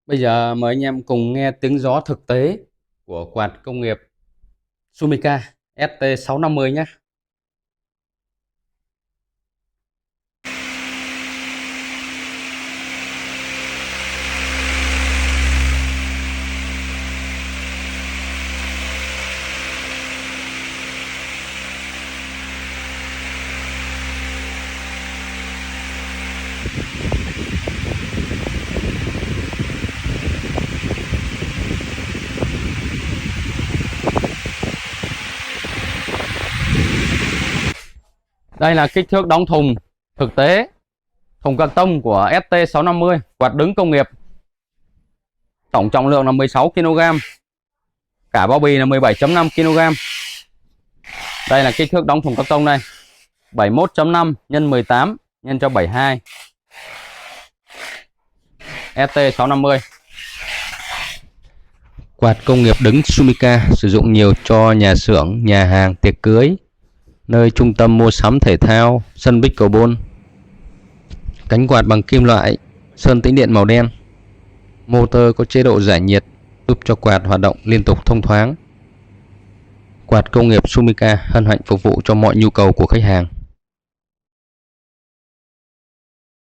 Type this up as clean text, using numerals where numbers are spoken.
Bây giờ mời anh em cùng nghe tiếng gió thực tế của quạt công nghiệp Sumica ST650 nhé. Đây là kích thước đóng thùng thực tế thùng các tông của ST650 quạt đứng công nghiệp. Tổng trọng lượng là 16 kg. Cả bao bì là 17,5 kg. Đây là kích thước đóng thùng các tông đây. 71,5 x 18 x cho 72. ST650. Quạt công nghiệp đứng Sumica sử dụng nhiều cho nhà xưởng, nhà hàng, tiệc cưới, nơi trung tâm mua sắm thể thao, sân pickleball. Cánh quạt bằng kim loại, sơn tĩnh điện màu đen. Motor có chế độ giải nhiệt giúp cho quạt hoạt động liên tục thông thoáng. Quạt công nghiệp Sumica hân hạnh phục vụ cho mọi nhu cầu của khách hàng.